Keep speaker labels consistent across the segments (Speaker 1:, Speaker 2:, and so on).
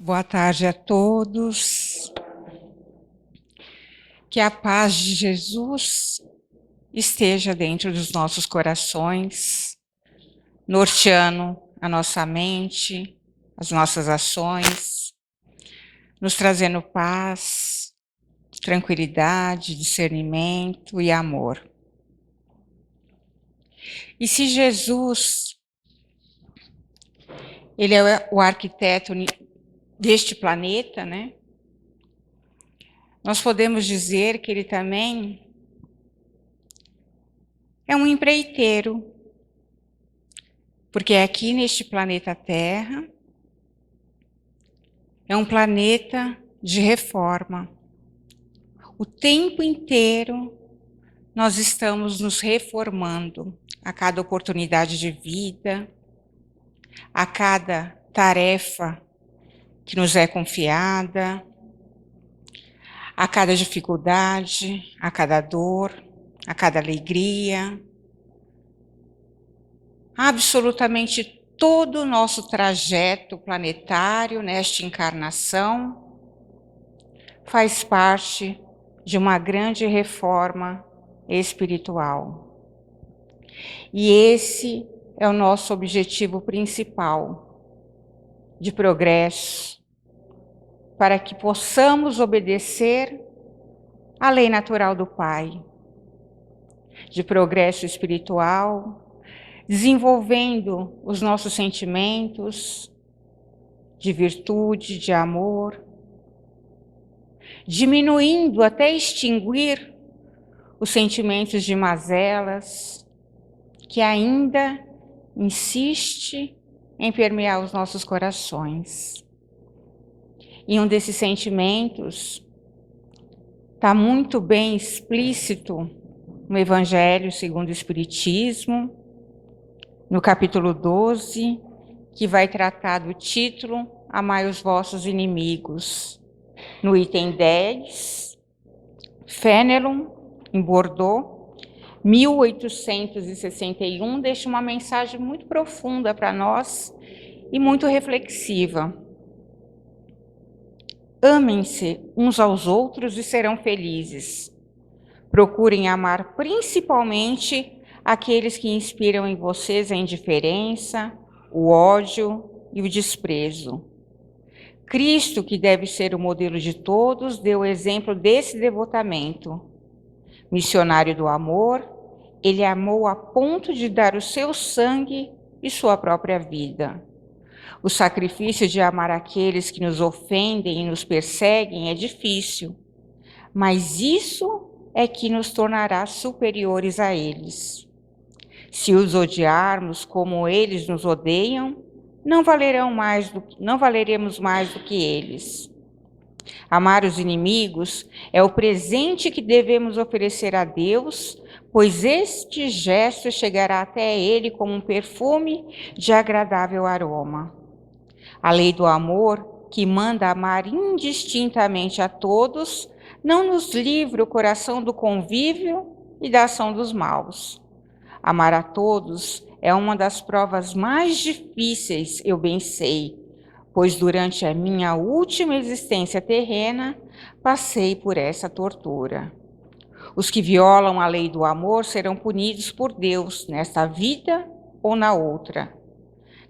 Speaker 1: Boa tarde a todos. Que a paz de Jesus esteja dentro dos nossos corações, norteando a nossa mente, as nossas ações, nos trazendo paz, tranquilidade, discernimento e amor. E se Jesus, ele é o arquiteto deste planeta, né? Nós podemos dizer que ele também é um empreiteiro, porque aqui neste planeta Terra é um planeta de reforma. O tempo inteiro nós estamos nos reformando a cada oportunidade de vida, a cada tarefa que nos é confiada, a cada dificuldade, a cada dor, a cada alegria. Absolutamente todo o nosso trajeto planetário nesta encarnação faz parte de uma grande reforma espiritual. E esse é o nosso objetivo principal de progresso, para que possamos obedecer à lei natural do Pai, de progresso espiritual, desenvolvendo os nossos sentimentos de virtude, de amor, diminuindo até extinguir os sentimentos de mazelas, que ainda insiste em permear os nossos corações. E um desses sentimentos está muito bem explícito no Evangelho segundo o Espiritismo, no capítulo 12, que vai tratar do título Amai os vossos inimigos. No item 10, Fénelon, em Bordeaux, 1861, deixa uma mensagem muito profunda para nós e muito reflexiva. Amem-se uns aos outros e serão felizes. Procurem amar principalmente aqueles que inspiram em vocês a indiferença, o ódio e o desprezo. Cristo, que deve ser o modelo de todos, deu o exemplo desse devotamento. Missionário do amor, ele amou a ponto de dar o seu sangue e sua própria vida. O sacrifício de amar aqueles que nos ofendem e nos perseguem é difícil, mas isso é que nos tornará superiores a eles. Se os odiarmos como eles nos odeiam, não valeremos mais do que eles. Amar os inimigos é o presente que devemos oferecer a Deus, pois este gesto chegará até Ele como um perfume de agradável aroma. A lei do amor, que manda amar indistintamente a todos, não nos livra o coração do convívio e da ação dos maus. Amar a todos é uma das provas mais difíceis, eu bem sei, pois durante a minha última existência terrena, passei por essa tortura. Os que violam a lei do amor serão punidos por Deus nesta vida ou na outra.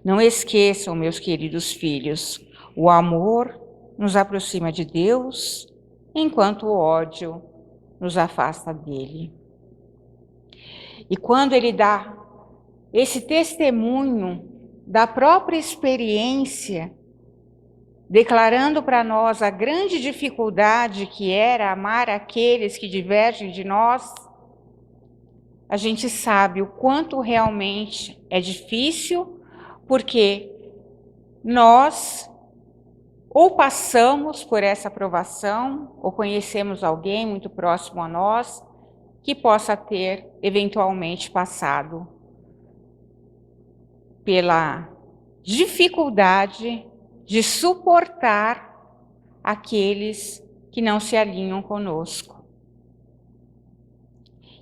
Speaker 1: Não esqueçam, meus queridos filhos, o amor nos aproxima de Deus, enquanto o ódio nos afasta dele. E quando ele dá esse testemunho da própria experiência, declarando para nós a grande dificuldade que era amar aqueles que divergem de nós, a gente sabe o quanto realmente é difícil, porque nós ou passamos por essa provação, ou conhecemos alguém muito próximo a nós que possa ter eventualmente passado pela dificuldade de suportar aqueles que não se alinham conosco.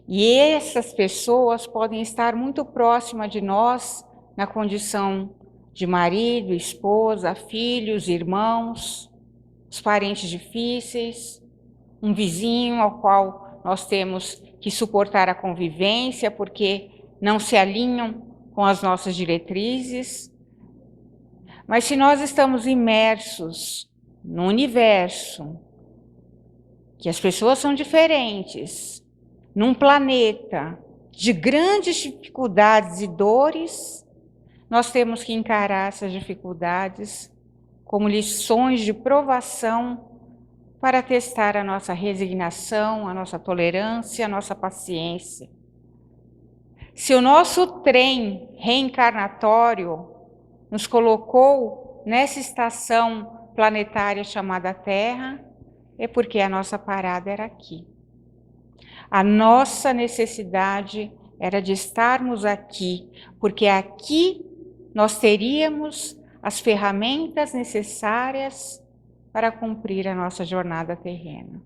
Speaker 1: E essas pessoas podem estar muito próximas de nós na condição de marido, esposa, filhos, irmãos, os parentes difíceis, um vizinho ao qual nós temos que suportar a convivência porque não se alinham com as nossas diretrizes. Mas se nós estamos imersos no universo, que as pessoas são diferentes, num planeta de grandes dificuldades e dores, nós temos que encarar essas dificuldades como lições de provação para testar a nossa resignação, a nossa tolerância, a nossa paciência. Se o nosso trem reencarnatório nos colocou nessa estação planetária chamada Terra, é porque a nossa parada era aqui. A nossa necessidade era de estarmos aqui, porque aqui nós teríamos as ferramentas necessárias para cumprir a nossa jornada terrena.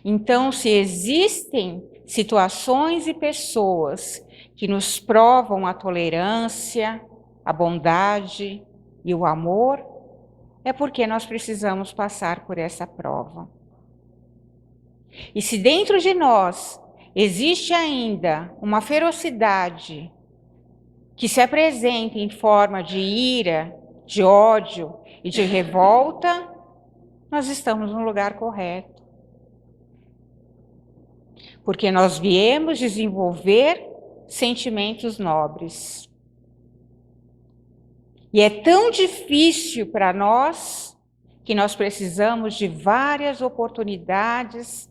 Speaker 1: Então, se existem situações e pessoas que nos provam a tolerância, a bondade e o amor, é porque nós precisamos passar por essa prova. E se dentro de nós existe ainda uma ferocidade que se apresenta em forma de ira, de ódio e de revolta, nós estamos no lugar correto. Porque nós viemos desenvolver sentimentos nobres. E é tão difícil para nós que nós precisamos de várias oportunidades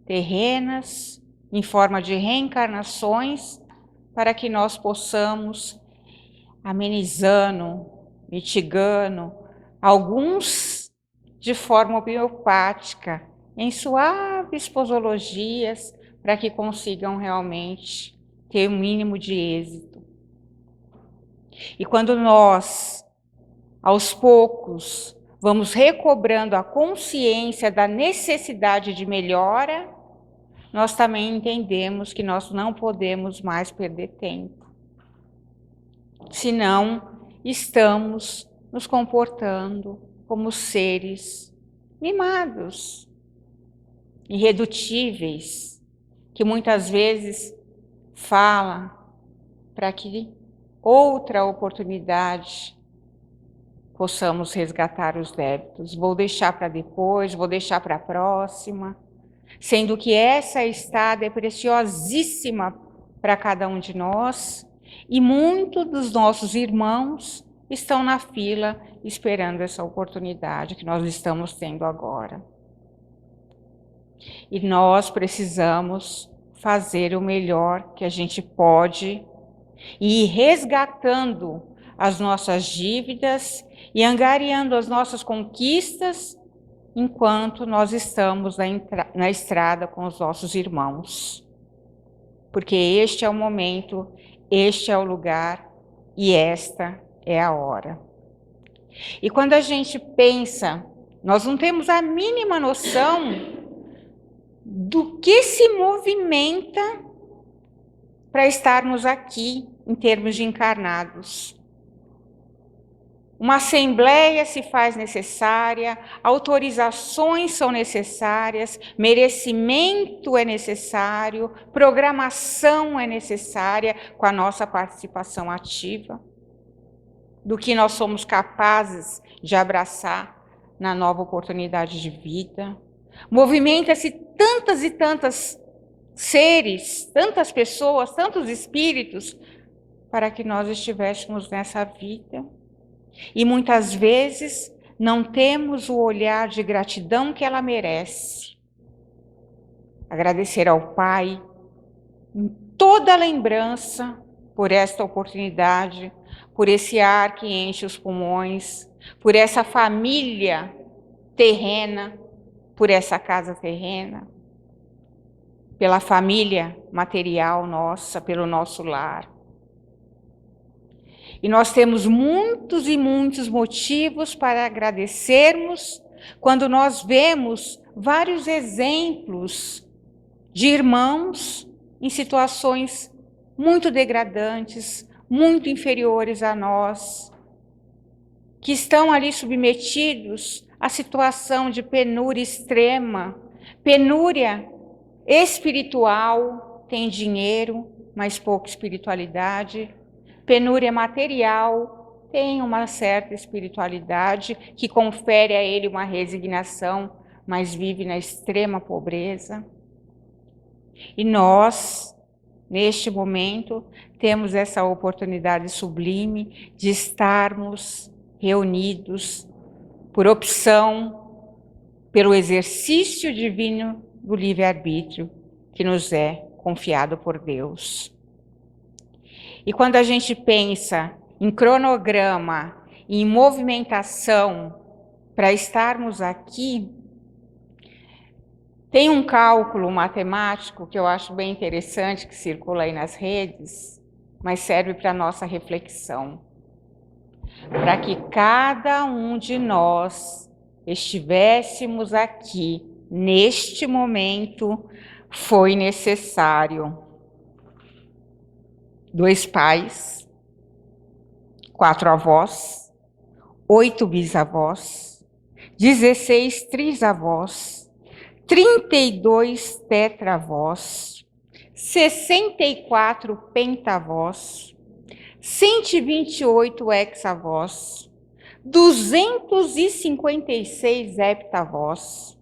Speaker 1: terrenas, em forma de reencarnações, para que nós possamos, amenizando, mitigando, alguns de forma homeopática, em suaves posologias, para que consigam realmente ter um mínimo de êxito. E quando nós, aos poucos, vamos recobrando a consciência da necessidade de melhora, nós também entendemos que nós não podemos mais perder tempo. Senão, estamos nos comportando como seres mimados, irredutíveis, que muitas vezes fala para que outra oportunidade possamos resgatar os débitos. Vou deixar para depois, vou deixar para a próxima, sendo que essa estada é preciosíssima para cada um de nós e muitos dos nossos irmãos estão na fila esperando essa oportunidade que nós estamos tendo agora. E nós precisamos fazer o melhor que a gente pode e ir resgatando as nossas dívidas e angariando as nossas conquistas enquanto nós estamos na estrada com os nossos irmãos. Porque este é o momento, este é o lugar e esta é a hora. E quando a gente pensa, nós não temos a mínima noção do que se movimenta para estarmos aqui em termos de encarnados. Uma assembleia se faz necessária, autorizações são necessárias, merecimento é necessário, programação é necessária com a nossa participação ativa, do que nós somos capazes de abraçar na nova oportunidade de vida. Movimenta-se tantas e tantas seres, tantas pessoas, tantos espíritos, para que nós estivéssemos nessa vida. E muitas vezes não temos o olhar de gratidão que ela merece. Agradecer ao Pai em toda a lembrança por esta oportunidade, por esse ar que enche os pulmões, por essa família terrena, por essa casa terrena, pela família material nossa, pelo nosso lar. E nós temos muitos e muitos motivos para agradecermos quando nós vemos vários exemplos de irmãos em situações muito degradantes, muito inferiores a nós, que estão ali submetidos à situação de penúria extrema, penúria espiritual, tem dinheiro, mas pouca espiritualidade, penúria material, tem uma certa espiritualidade que confere a ele uma resignação, mas vive na extrema pobreza. E nós, neste momento, temos essa oportunidade sublime de estarmos reunidos por opção, pelo exercício divino do livre-arbítrio que nos é confiado por Deus. E quando a gente pensa em cronograma, em movimentação para estarmos aqui, tem um cálculo matemático que eu acho bem interessante, que circula aí nas redes, mas serve para a nossa reflexão. Para que cada um de nós estivéssemos aqui, neste momento, foi necessário 2 pais, 4 avós, 8 bisavós, 16 trisavós, 32 tetravós, 64 pentavós, 128 hexavós, 256 heptavós,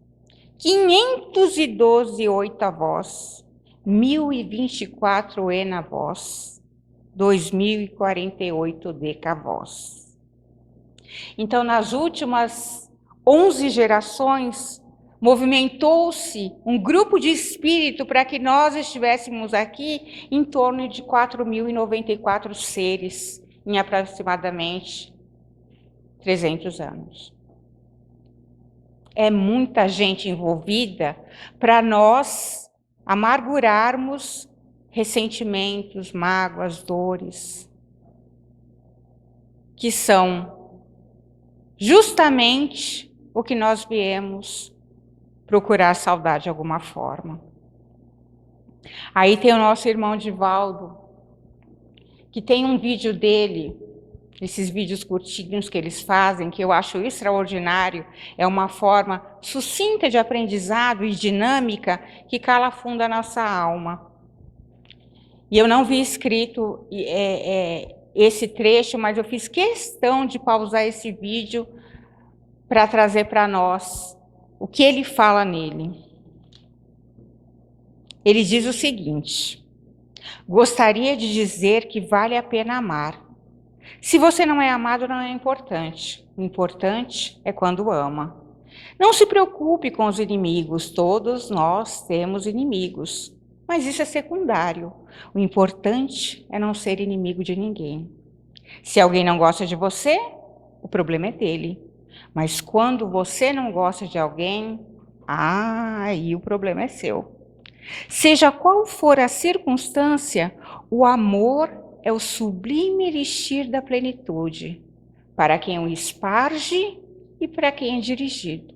Speaker 1: 512 oitavós, 1024 enavós, 2048 decavós. Então, nas últimas 11 gerações, movimentou-se um grupo de espírito para que nós estivéssemos aqui em torno de 4.094 seres, em aproximadamente 300 anos. É muita gente envolvida para nós amargurarmos ressentimentos, mágoas, dores, que são justamente o que nós viemos procurar saudade de alguma forma. Aí tem o nosso irmão Divaldo, que tem um vídeo dele, esses vídeos curtinhos que eles fazem, que eu acho extraordinário, é uma forma sucinta de aprendizado e dinâmica que cala fundo a nossa alma. E eu não vi escrito esse trecho, mas eu fiz questão de pausar esse vídeo para trazer para nós o que ele fala nele. Ele diz o seguinte: gostaria de dizer que vale a pena amar. Se você não é amado, não é importante. O importante é quando ama. Não se preocupe com os inimigos, todos nós temos inimigos, mas isso é secundário. O importante é não ser inimigo de ninguém. Se alguém não gosta de você, o problema é dele. Mas quando você não gosta de alguém, aí o problema é seu. Seja qual for a circunstância, o amor é o sublime elixir da plenitude, para quem o esparge e para quem é dirigido.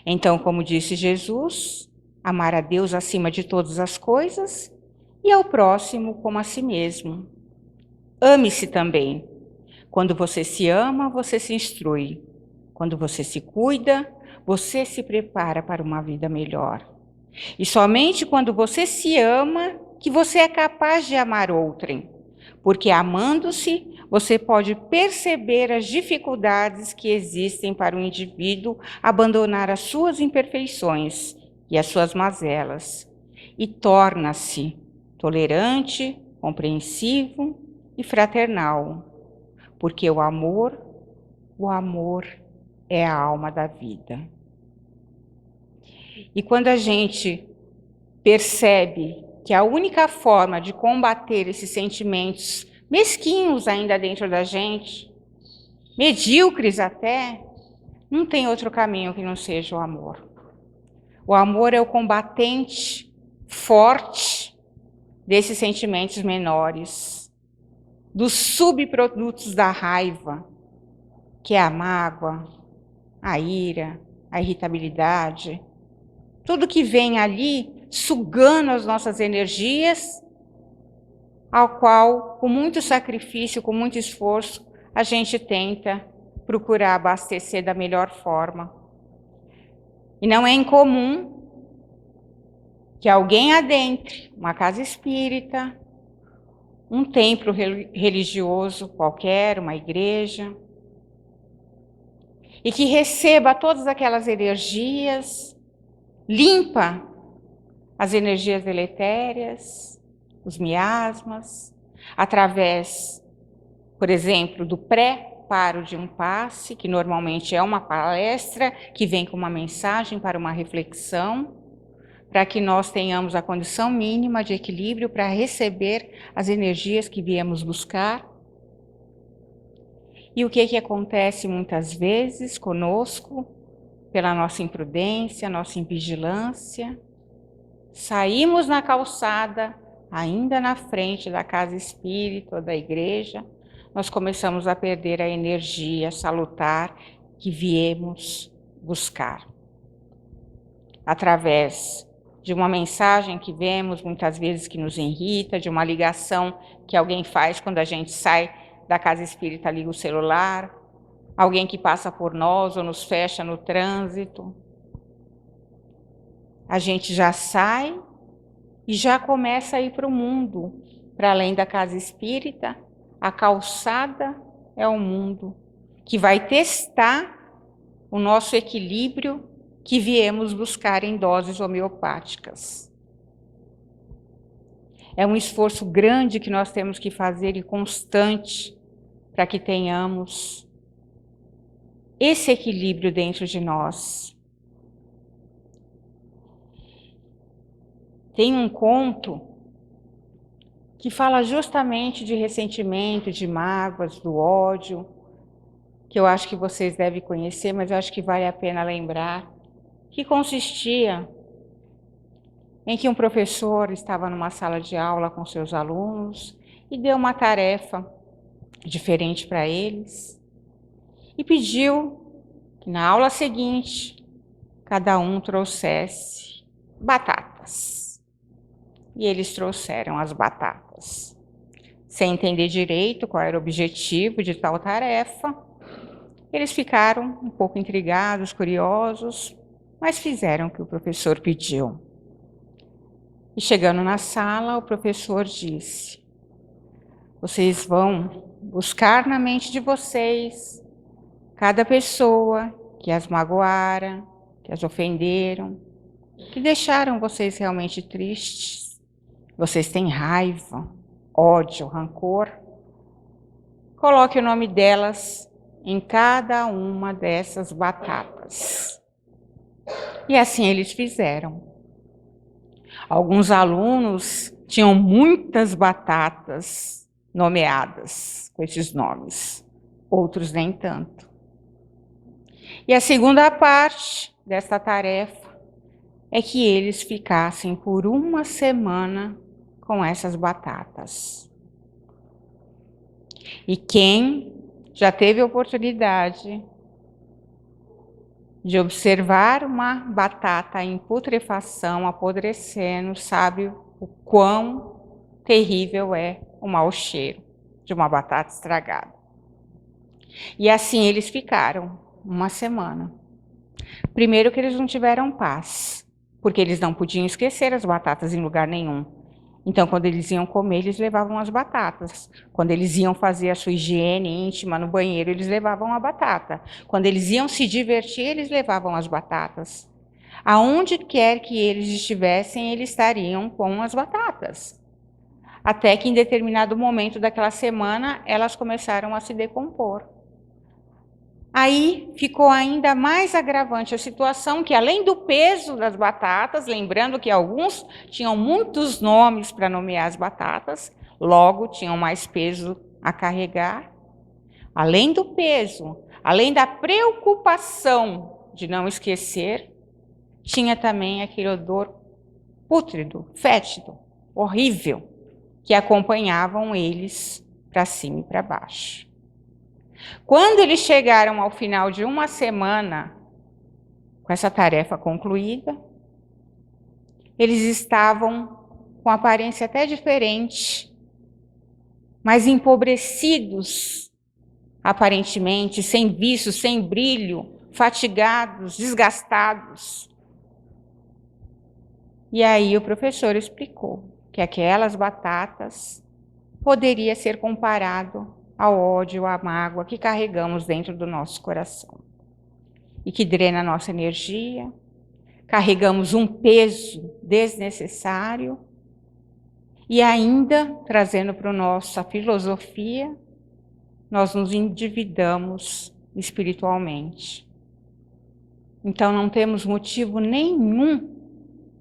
Speaker 1: Então, como disse Jesus, amar a Deus acima de todas as coisas e ao próximo como a si mesmo. Ame-se também. Quando você se ama, você se instrui. Quando você se cuida, você se prepara para uma vida melhor. E somente quando você se ama, que você é capaz de amar outrem. Porque amando-se, você pode perceber as dificuldades que existem para o indivíduo abandonar as suas imperfeições e as suas mazelas. E torna-se tolerante, compreensivo e fraternal. Porque o amor é a alma da vida. E quando a gente percebe que a única forma de combater esses sentimentos mesquinhos ainda dentro da gente, medíocres até, não tem outro caminho que não seja o amor. O amor é o combatente forte desses sentimentos menores, dos subprodutos da raiva, que é a mágoa, a ira, a irritabilidade, tudo que vem ali sugando as nossas energias, ao qual, com muito sacrifício, com muito esforço, a gente tenta procurar abastecer da melhor forma. E não é incomum que alguém adentre uma casa espírita, um templo religioso qualquer, uma igreja, e que receba todas aquelas energias, limpa as energias deletérias, os miasmas, através, por exemplo, do pré-paro de um passe, que normalmente é uma palestra que vem com uma mensagem para uma reflexão, para que nós tenhamos a condição mínima de equilíbrio para receber as energias que viemos buscar. E o que acontece muitas vezes conosco, pela nossa imprudência, nossa invigilância? Saímos na calçada, ainda na frente da casa espírita ou da igreja, nós começamos a perder a energia salutar que viemos buscar. Através de uma mensagem que vemos muitas vezes que nos irrita, de uma ligação que alguém faz quando a gente sai da casa espírita, liga o celular, alguém que passa por nós ou nos fecha no trânsito. A gente já sai e já começa a ir para o mundo. Para além da casa espírita, a calçada é o mundo que vai testar o nosso equilíbrio que viemos buscar em doses homeopáticas. É um esforço grande que nós temos que fazer e constante para que tenhamos esse equilíbrio dentro de nós. Tem um conto que fala justamente de ressentimento, de mágoas, do ódio, que eu acho que vocês devem conhecer, mas eu acho que vale a pena lembrar, que consistia em que um professor estava numa sala de aula com seus alunos e deu uma tarefa diferente para eles e pediu que na aula seguinte cada um trouxesse batatas. E eles trouxeram as batatas. Sem entender direito qual era o objetivo de tal tarefa, eles ficaram um pouco intrigados, curiosos, mas fizeram o que o professor pediu. E chegando na sala, o professor disse: vocês vão buscar na mente de vocês cada pessoa que as magoara, que as ofenderam, que deixaram vocês realmente tristes. Vocês têm raiva, ódio, rancor. Coloque o nome delas em cada uma dessas batatas. E assim eles fizeram. Alguns alunos tinham muitas batatas nomeadas com esses nomes, outros nem tanto. E a segunda parte dessa tarefa é que eles ficassem por uma semana com essas batatas. E quem já teve a oportunidade de observar uma batata em putrefação, apodrecendo, sabe o quão terrível é o mau cheiro de uma batata estragada. E assim eles ficaram uma semana. Primeiro que eles não tiveram paz, porque eles não podiam esquecer as batatas em lugar nenhum. Então, quando eles iam comer, eles levavam as batatas. Quando eles iam fazer a sua higiene íntima no banheiro, eles levavam a batata. Quando eles iam se divertir, eles levavam as batatas. Aonde quer que eles estivessem, eles estariam com as batatas. Até que, em determinado momento daquela semana, elas começaram a se decompor. Aí ficou ainda mais agravante a situação, que além do peso das batatas, lembrando que alguns tinham muitos nomes para nomear as batatas, logo tinham mais peso a carregar. Além do peso, além da preocupação de não esquecer, tinha também aquele odor pútrido, fétido, horrível, que acompanhavam eles para cima e para baixo. Quando eles chegaram ao final de uma semana, com essa tarefa concluída, eles estavam com aparência até diferente, mas empobrecidos aparentemente sem vício, sem brilho, fatigados, desgastados. E aí o professor explicou que aquelas batatas poderia ser comparado ao ódio, à mágoa que carregamos dentro do nosso coração e que drena a nossa energia. Carregamos um peso desnecessário e ainda, trazendo para a nossa filosofia, nós nos endividamos espiritualmente. Então não temos motivo nenhum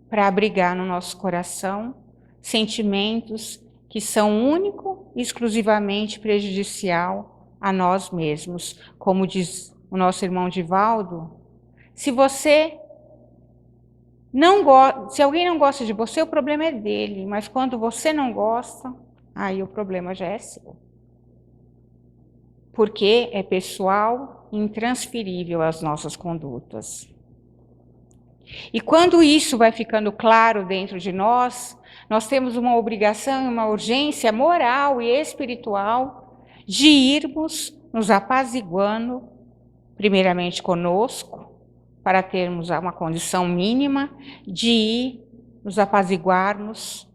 Speaker 1: para abrigar no nosso coração sentimentos que são único e exclusivamente prejudicial a nós mesmos. Como diz o nosso irmão Divaldo, se alguém não gosta de você, o problema é dele, mas quando você não gosta, aí o problema já é seu. Porque é pessoal e intransferível as nossas condutas. E quando isso vai ficando claro dentro de nós, nós temos uma obrigação e uma urgência moral e espiritual de irmos nos apaziguando, primeiramente conosco, para termos uma condição mínima de ir nos apaziguarmos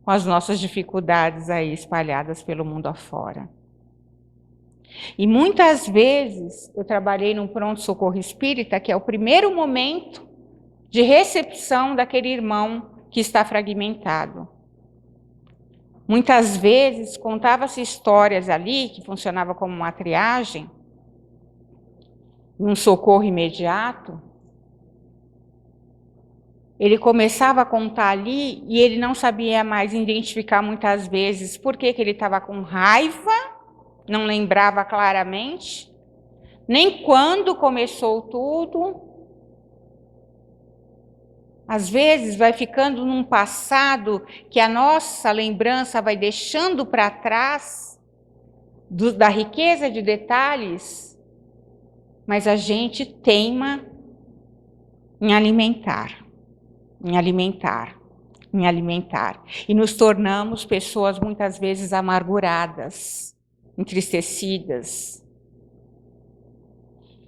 Speaker 1: com as nossas dificuldades aí espalhadas pelo mundo afora. E muitas vezes eu trabalhei num pronto-socorro espírita, que é o primeiro momento de recepção daquele irmão que está fragmentado. Muitas vezes contava-se histórias ali, que funcionava como uma triagem, um socorro imediato. Ele começava a contar ali e ele não sabia mais identificar muitas vezes por que ele estava com raiva, não lembrava claramente, nem quando começou tudo. Às vezes vai ficando num passado que a nossa lembrança vai deixando para trás da riqueza de detalhes, mas a gente teima em alimentar, em alimentar, em alimentar. E nos tornamos pessoas muitas vezes amarguradas, entristecidas.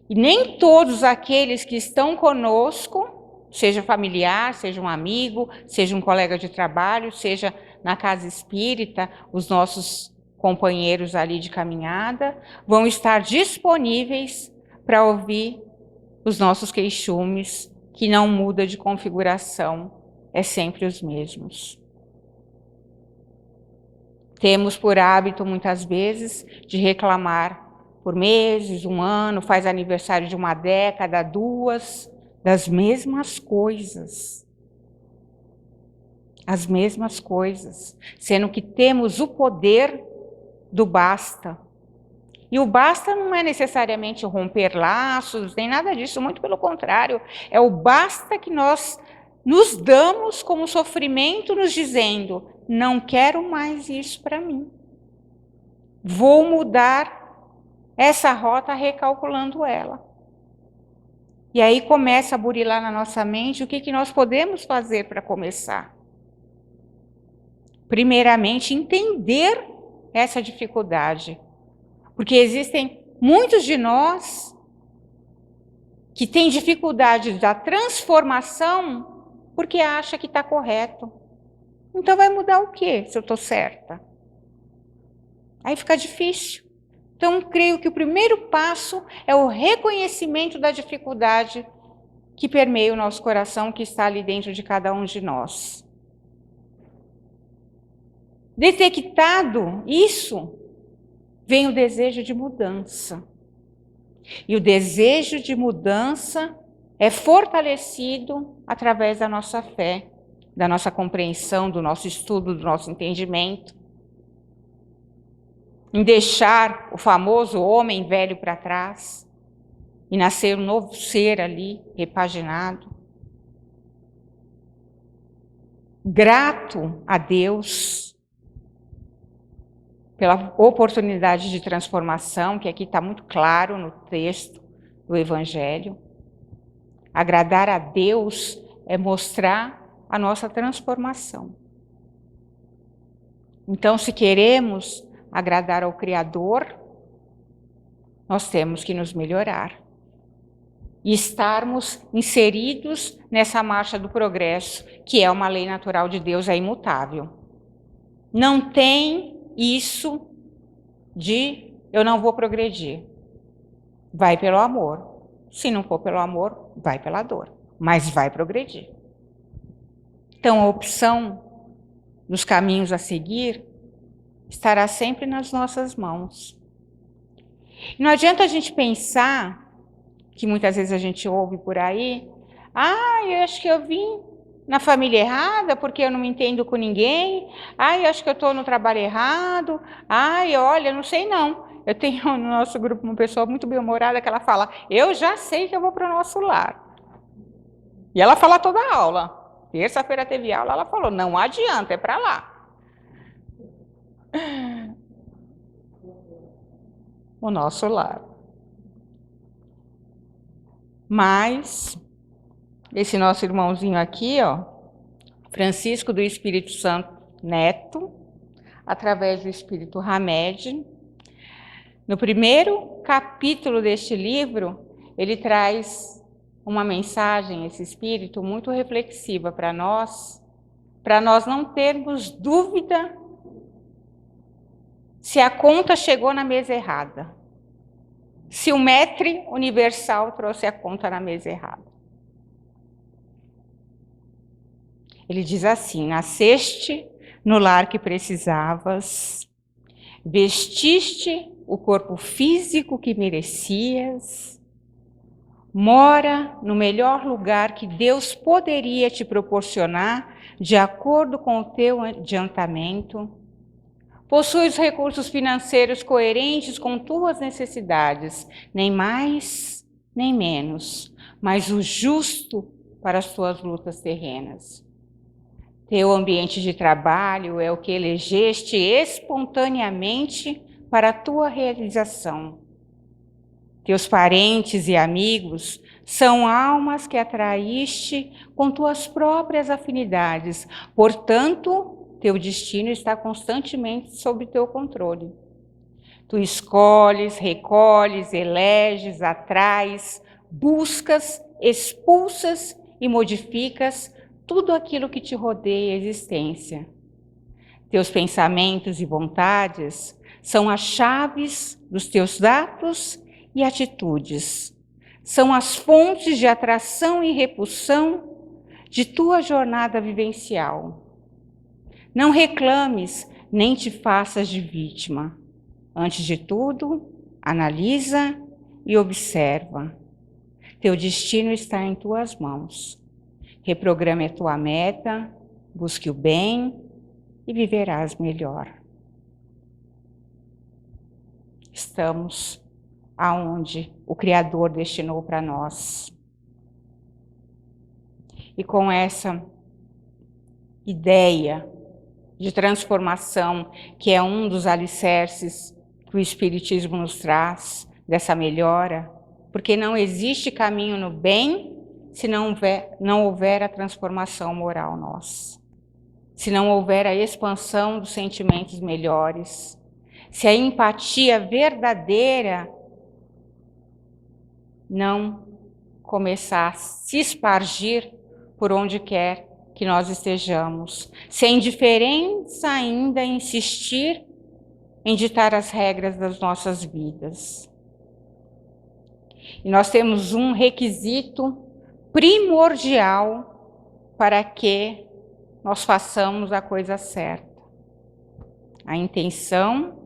Speaker 1: E nem todos aqueles que estão conosco, seja familiar, seja um amigo, seja um colega de trabalho, seja na casa espírita, os nossos companheiros ali de caminhada, vão estar disponíveis para ouvir os nossos queixumes, que não muda de configuração, é sempre os mesmos. Temos por hábito, muitas vezes, de reclamar por meses, um ano, faz aniversário de uma década, 2, das mesmas coisas. As mesmas coisas, sendo que temos o poder do basta. E o basta não é necessariamente romper laços, nem nada disso, muito pelo contrário. É o basta que nós nos damos como sofrimento, nos dizendo, não quero mais isso para mim. Vou mudar essa rota recalculando ela. E aí começa a burilar na nossa mente o que nós podemos fazer para começar. Primeiramente, entender essa dificuldade. Porque existem muitos de nós que têm dificuldade da transformação porque acha que está correto. Então vai mudar o quê, se eu estou certa? Aí fica difícil. Então, creio que o primeiro passo é o reconhecimento da dificuldade que permeia o nosso coração, que está ali dentro de cada um de nós. Detectado isso, vem o desejo de mudança. E o desejo de mudança é fortalecido através da nossa fé, da nossa compreensão, do nosso estudo, do nosso entendimento. Em deixar o famoso homem velho para trás e nascer um novo ser ali, repaginado. Grato a Deus pela oportunidade de transformação, que aqui está muito claro no texto do Evangelho. Agradar a Deus é mostrar a nossa transformação. Então, se queremos agradar ao Criador, nós temos que nos melhorar e estarmos inseridos nessa marcha do progresso, que é uma lei natural de Deus, é imutável. Não tem isso de eu não vou progredir. Vai pelo amor. Se não for pelo amor, vai pela dor, mas vai progredir. Então, a opção dos caminhos a seguir estará sempre nas nossas mãos. Não adianta a gente pensar, que muitas vezes a gente ouve por aí, eu acho que eu vim na família errada, porque eu não me entendo com ninguém, eu acho que eu estou no trabalho errado, olha, não sei não. Eu tenho no nosso grupo uma pessoa muito bem-humorada que ela fala, eu já sei que eu vou para o nosso lar. E ela fala toda a aula. Terça-feira teve aula, ela falou, não adianta, é para lá. O nosso lar. Mas, esse nosso irmãozinho aqui, Francisco do Espírito Santo Neto, através do Espírito Hamed, no primeiro capítulo deste livro, ele traz uma mensagem, esse espírito, muito reflexiva para nós não termos dúvida se a conta chegou na mesa errada, se o maître universal trouxe a conta na mesa errada. Ele diz assim, nasceste no lar que precisavas, vestiste o corpo físico que merecias, mora no melhor lugar que Deus poderia te proporcionar, de acordo com o teu adiantamento, possui os recursos financeiros coerentes com tuas necessidades, nem mais, nem menos, mas o justo para as tuas lutas terrenas. Teu ambiente de trabalho é o que elegeste espontaneamente para a tua realização. Teus parentes e amigos são almas que atraíste com tuas próprias afinidades. Portanto, teu destino está constantemente sob teu controle. Tu escolhes, recolhes, eleges, atrais, buscas, expulsas e modificas tudo aquilo que te rodeia a existência. Teus pensamentos e vontades são as chaves dos teus atos e atitudes. São as fontes de atração e repulsão de tua jornada vivencial. Não reclames, nem te faças de vítima. Antes de tudo, analisa e observa. Teu destino está em tuas mãos. Reprograme a tua meta, busque o bem e viverás melhor. Estamos aonde o Criador destinou para nós. E com essa ideia de transformação, que é um dos alicerces que o Espiritismo nos traz, dessa melhora, porque não existe caminho no bem se não houver a transformação moral nossa, se não houver a expansão dos sentimentos melhores, se a empatia verdadeira não começar a se espargir por onde quer que nós estejamos, se a indiferença ainda insistir em ditar as regras das nossas vidas. E nós temos um requisito primordial para que nós façamos a coisa certa: a intenção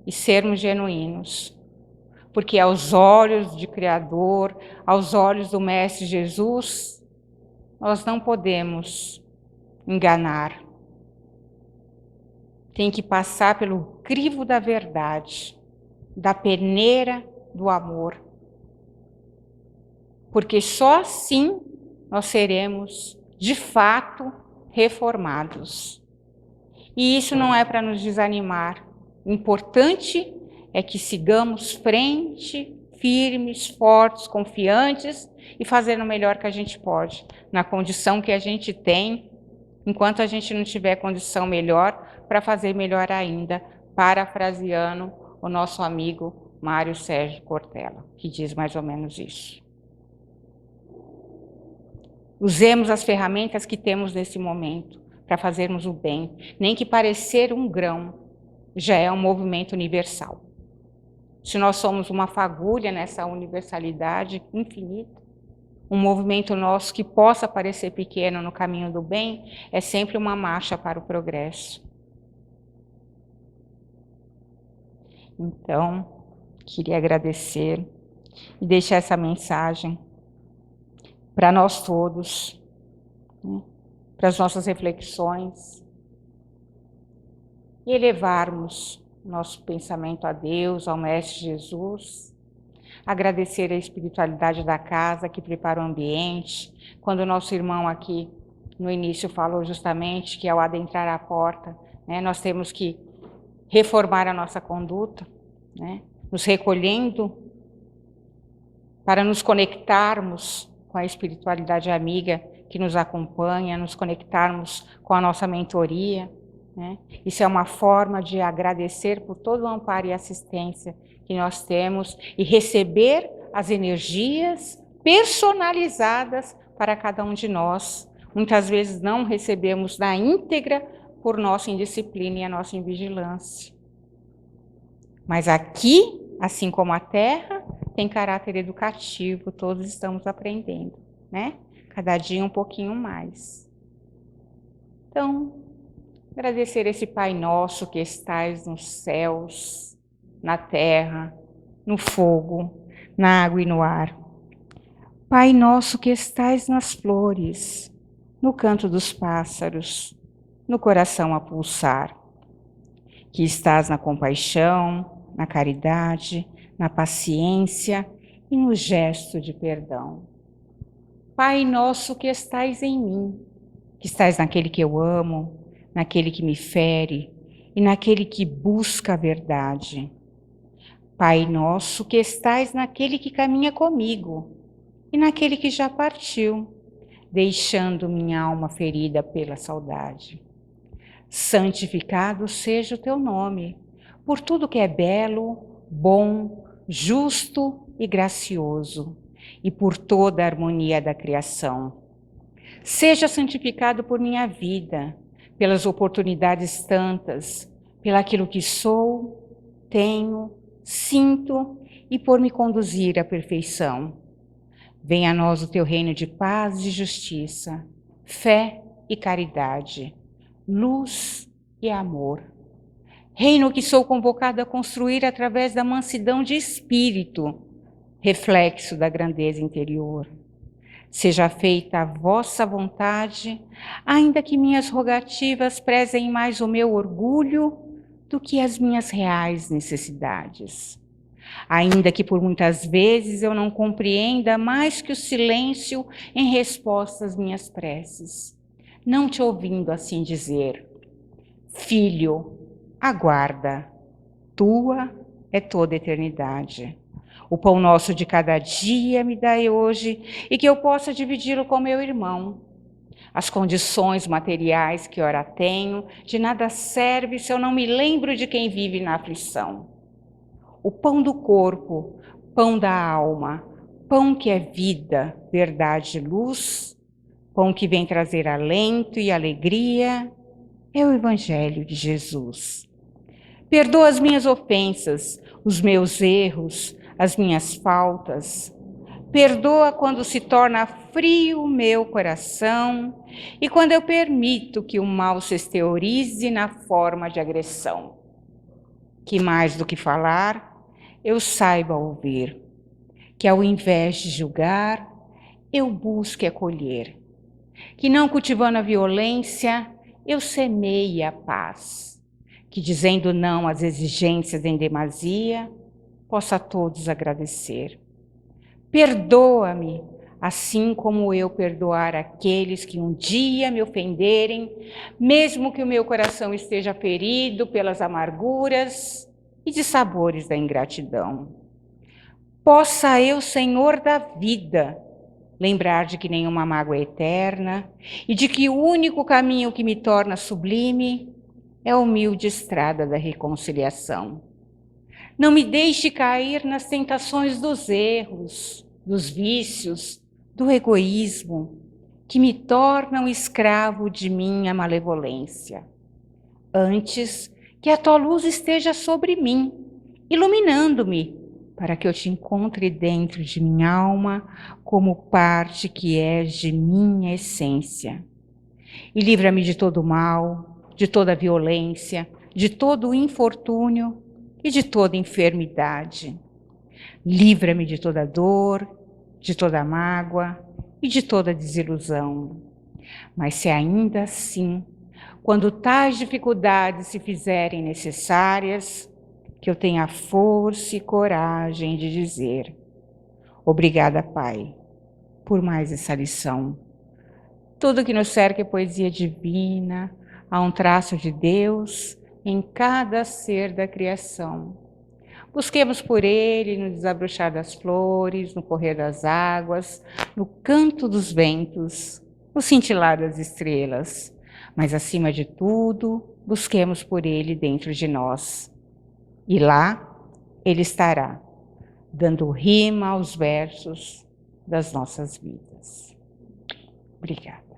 Speaker 1: e sermos genuínos. Porque aos olhos do Criador, aos olhos do Mestre Jesus, nós não podemos enganar. Tem que passar pelo crivo da verdade, da peneira do amor. Porque só assim nós seremos, de fato, reformados. E isso não é para nos desanimar. O importante é que sigamos frente, firmes, fortes, confiantes e fazendo o melhor que a gente pode, na condição que a gente tem, enquanto a gente não tiver condição melhor, para fazer melhor ainda, parafraseando o nosso amigo Mário Sérgio Cortella, que diz mais ou menos isso. Usemos as ferramentas que temos nesse momento para fazermos o bem, nem que parecer um grão já é um movimento universal. Se nós somos uma fagulha nessa universalidade infinita, um movimento nosso que possa parecer pequeno no caminho do bem é sempre uma marcha para o progresso. Então, queria agradecer e deixar essa mensagem para nós todos, né, para as nossas reflexões, e elevarmos nosso pensamento a Deus, ao Mestre Jesus, agradecer a espiritualidade da casa que prepara o ambiente. Quando o nosso irmão aqui no início falou justamente que ao adentrar a porta, né, nós temos que reformar a nossa conduta, né, nos recolhendo para nos conectarmos com a espiritualidade amiga que nos acompanha, nos conectarmos com a nossa mentoria, né? Isso é uma forma de agradecer por todo o amparo e assistência que nós temos e receber as energias personalizadas para cada um de nós. Muitas vezes não recebemos na íntegra por nossa indisciplina e a nossa invigilância. Mas aqui, assim como a Terra, tem caráter educativo, todos estamos aprendendo, né? Cada dia um pouquinho mais. Então, agradecer esse Pai Nosso que estais nos céus, na terra, no fogo, na água e no ar. Pai Nosso que estais nas flores, no canto dos pássaros, no coração a pulsar, que estás na compaixão, na caridade, na paciência e no gesto de perdão. Pai Nosso que estais em mim, que estais naquele que eu amo, naquele que me fere e naquele que busca a verdade. Pai Nosso que estais naquele que caminha comigo e naquele que já partiu, deixando minha alma ferida pela saudade. Santificado seja o teu nome, por tudo que é belo, bom, justo e gracioso, e por toda a harmonia da criação. Seja santificado por minha vida, pelas oportunidades tantas, pelaquilo que sou, tenho, sinto e por me conduzir à perfeição. Venha a nós o teu reino de paz e justiça, fé e caridade, luz e amor. Reino que sou convocado a construir através da mansidão de espírito, reflexo da grandeza interior. Seja feita a vossa vontade, ainda que minhas rogativas prezem mais o meu orgulho do que as minhas reais necessidades. Ainda que por muitas vezes eu não compreenda mais que o silêncio em resposta às minhas preces, não te ouvindo assim dizer: filho, aguarda, tua é toda a eternidade. O pão nosso de cada dia me dai hoje e que eu possa dividi-lo com meu irmão. As condições materiais que ora tenho, de nada serve se eu não me lembro de quem vive na aflição. O pão do corpo, pão da alma, pão que é vida, verdade e luz, pão que vem trazer alento e alegria, é o Evangelho de Jesus. Perdoa as minhas ofensas, os meus erros, as minhas faltas. Perdoa quando se torna frio o meu coração e quando eu permito que o mal se exteriorize na forma de agressão. Que mais do que falar, eu saiba ouvir. Que ao invés de julgar, eu busque acolher. Que não cultivando a violência, eu semeie a paz. Que dizendo não às exigências em demasia, possa a todos agradecer. Perdoa-me, assim como eu perdoar aqueles que um dia me ofenderem, mesmo que o meu coração esteja ferido pelas amarguras e dissabores da ingratidão. Possa eu, Senhor da vida, lembrar de que nenhuma mágoa é eterna e de que o único caminho que me torna sublime é a humilde estrada da reconciliação. Não me deixe cair nas tentações dos erros, dos vícios, do egoísmo, que me tornam escravo de minha malevolência. Antes, que a tua luz esteja sobre mim, iluminando-me, para que eu te encontre dentro de minha alma como parte que és de minha essência. E livra-me de todo mal, de toda violência, de todo infortúnio e de toda enfermidade. Livra-me de toda dor, de toda mágoa e de toda desilusão. Mas se ainda assim, quando tais dificuldades se fizerem necessárias, que eu tenha força e coragem de dizer: obrigada, Pai, por mais essa lição. Tudo que nos cerca é poesia divina, há um traço de Deus em cada ser da criação. Busquemos por ele no desabrochar das flores, no correr das águas, no canto dos ventos, no cintilar das estrelas. Mas, acima de tudo, busquemos por ele dentro de nós. E lá ele estará, dando rima aos versos das nossas vidas. Obrigada.